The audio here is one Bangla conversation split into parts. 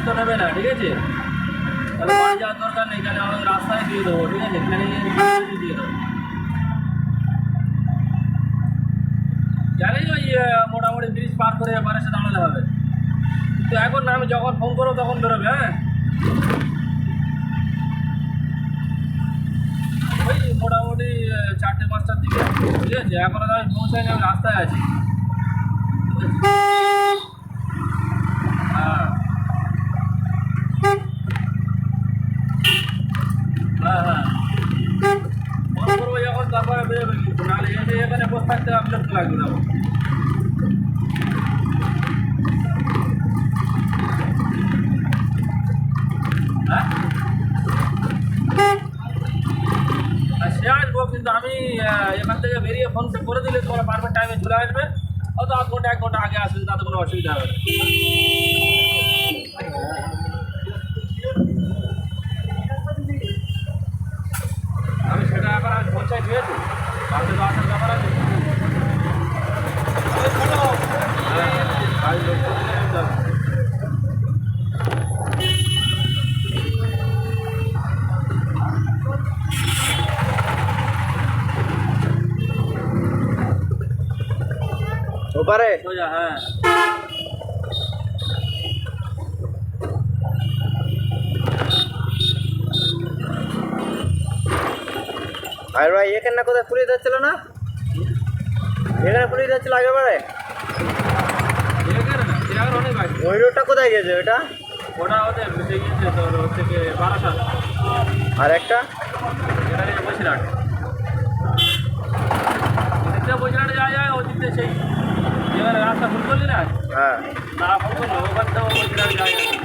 তো নেবে না, ঠিক আছে? তাহলে বাড়ি যাওয়ার দরকার নেই, তাহলে আমাদের রাস্তায় দিয়ে দেবো, ঠিক আছে? দিয়ে দেবো। জানি ওই মোটামুটি ব্রিজ পার করে এবারে এসে দাঁড়ালে হবে, কিন্তু এখন না, আমি যখন ফোন করবো তখন বেরোবে। হ্যাঁ, ওই মোটামুটি 4টে-5টার দিকে, ঠিক আছে? এখন আমি পৌঁছাইনি, আমি রাস্তায় আছি। হ্যাঁ হ্যাঁ হ্যাঁ, ফোন করবো যখন, তারপরে বেরোবে, কিন্তু নাহলে এসে এখানে বসে থাকতে বিরক্ত লাগবে না। হ্যাঁ, সে আসবো, কিন্তু আমি এখান থেকে বেরিয়ে ফোনটা করে দিলে তোমরা পারফেক্ট টাইমে চলে আসবে। হয়তো 1 ঘন্টা আগে আসবে, তাতে কোনো অসুবিধা হবে না। আমি সেটা এখন আমি পৌঁছাই দিয়েছি, তাহলে তো আসার ব্যাপার আছে। ওপারে সোজা, হ্যাঁ। আর ভাই এখানে না কোথায় পুলিশ যাচ্ছিল না? এখানে পুলিশ যাচ্ছিল আগেবারে। ওই রোডটা কোথায় গেছে ওটা? ওটা হতে গিয়েছে তোর হচ্ছে কি বারাসাত। আর একটা এটা গেছে বসিরহাট। বসিরহাটে যাওয়া যায় ওদিকে, সেই যেখানে রাস্তা ফুল করলি না, হ্যাঁ, না ফুল করলো ওখান থেকে বসিরহাট যাওয়া যায়।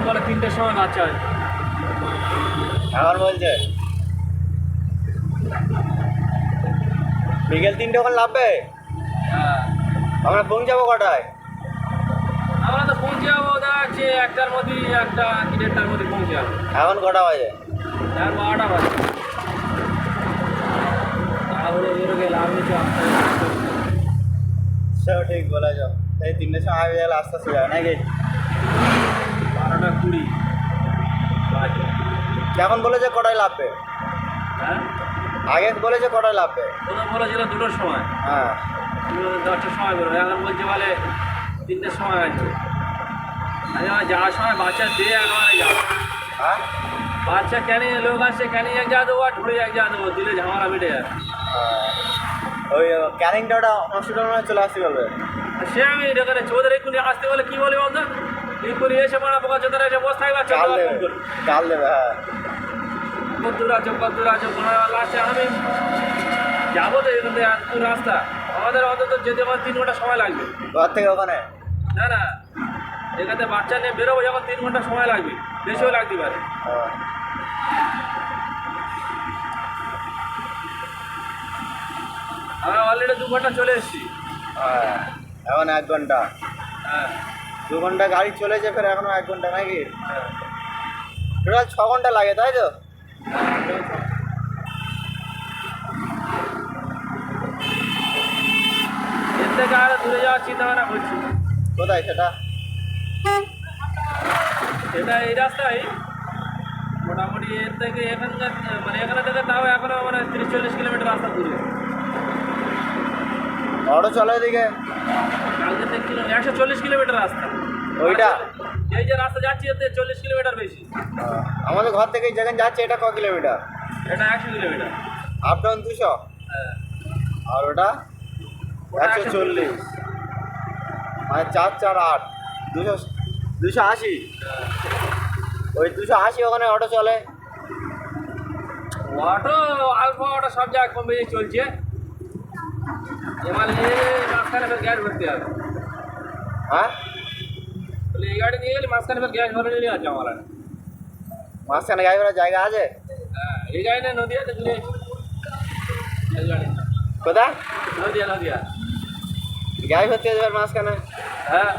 বলে 3টের সময় বাচ্চা হয়। এখন বলছে বিকেল 3টে ওখানে লাভবে। হ্যাঁ, আমরা পৌঁছাবো কটায়? আমরা তো পৌঁছে যাবো হচ্ছে 1টার মধ্যে, 1টা কি 1:30টার মধ্যে পৌঁছে যাবো। এখন কটা বাজে? এখন 12টা বাজে। তাহলে বেরোগে লাভ নিচে আসতে হবে। সব ঠিক বলেছ। এই 3টের সময় আগে গেলে আস্তে আস্তে যায় নাকি? 12টা 20 বাজে। এখন বলেছে কটায় লাভবে? হ্যাঁ, আগে বলেছে কটায় লাভবে? প্রথম বলেছিল 2টোর সময়, হ্যাঁ 10টার সময় বেরোবে। এখন বলছে বলে 3টের সময় আছে। আমি আমার যাওয়ার সময় বাচ্চা দিয়ে একেবারে যাবো। হ্যাঁ বাচ্চা ক্যানি লোক আসছে, ক্যানি এক যা দেবো আর ঢুড়ে এক যা দেবো, দিলে ঝামেলা মিটে যাবে। ওই ক্যানিংটা ওটা হসপিটাল মানে চলে আসতে বলবে। আর সে আমি এখানে চৌধুরী এক্ষুনি আসতে বলে কী বলি বলতো, এক্ষুনি এসে মারা পোকা চোদ্দারা এসে বসে থাকবে আর চাল চোদ্দ দেবে, চাল দেবে। হ্যাঁ কদ্দুর আছে লাস্টে আমি যাবো তো এখান থেকে এত রাস্তা, আমাদের অন্তত যেতে আমার 3 ঘন্টা সময় লাগবে। ঘর থেকে ওখানে? না না, এখান থেকে বাচ্চা নিয়ে বেরোবো যখন 3 ঘন্টা সময় লাগবে, বেশিও লাগতে পারে। হ্যাঁ। আমরা অলরেডি 2 ঘন্টা চলে এসেছি। হ্যাঁ এখন 1 ঘন্টা। হ্যাঁ 2 ঘন্টা গাড়ি চলেছে, ফের এখনো 1 ঘন্টা নাকি? হ্যাঁ। টোটাল 6 ঘন্টা লাগে তাই তো? এর থেকে আরো দূরে যাওয়ার চিন্তা ভাবনা করছি। কোথায় সেটা? এটা এই রাস্তায় মোটামুটি এর থেকে এখানকার মানে এখানে থেকে তাও এখনো মানে 30-40 কিলোমিটার রাস্তা দূরে। অটো চলে এদিকে? কালকে দেখছিলাম 140 কিলোমিটার রাস্তা। ওইটা? এই যে রাস্তা যাচ্ছি এতে 40 কিলোমিটার বেশি। আমাদের ঘর থেকে যেখানে যাচ্ছে এটা ক কিলোমিটার? এটা 100 কিলোমিটার। Up down 200? হ্যাঁ, আর ওটা ওটা 140, মানে 4 4 8 280। ওই 280 ওখানে অটো চলে। অটো আলফা অটো সব জায়গায় কম বেশি চলছে। এবার এই মাঝখানে ফের গ্যাস ভরতে হবে। হ্যাঁ বলে এই গাড়ি নিয়ে গেলে মাঝখানে ফের গ্যাস ভরে নিয়ে আছে আমার। মাঝখানে গাড়ি ভরার জায়গা আছে? হ্যাঁ, এই গাড়ি না নদীয়া তো ঘুরে এই গাড়ি কোথায়? নদীয়া নদীয়া। গাড়ি ভর্তি হয়ে যাবে মাঝখানে? হ্যাঁ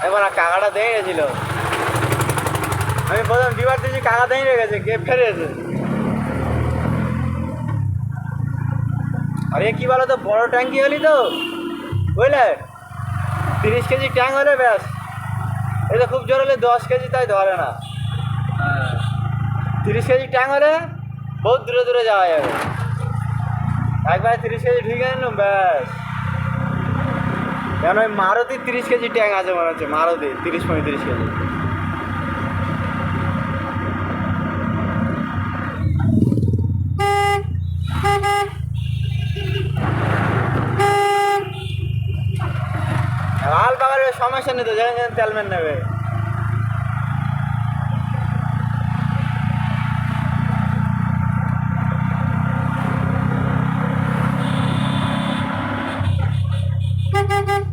এবার কাকাটা দিয়ে গেছিল, আমি প্রথম ডিবার দিয়েছি, কাকা দিয়ে রেখেছে, কে ফেরেছে। আরে কি বলো তো, বড় ট্যাঙ্কি হলি তো বুঝলে, 30 কেজি ট্যাঙ্ক হলে ব্যাস। এটা খুব জোর হলে 10 কেজি, তাই ধরে না। 30 কেজি ট্যাঙ্ক হলে বহুত দূরে দূরে যাওয়া যাবে। একবারে 30 কেজি ঢুকে নিলাম ব্যাস। কেন ওই মারুতি 30 কেজি ট্যাঙ্ক আছে মনে হচ্ছে, মারুতি 30-35 কেজি। লাল বাগানের সমস্যা নেই তো, যেখানে যেখানে তেলম্যান নেবে। Thank you.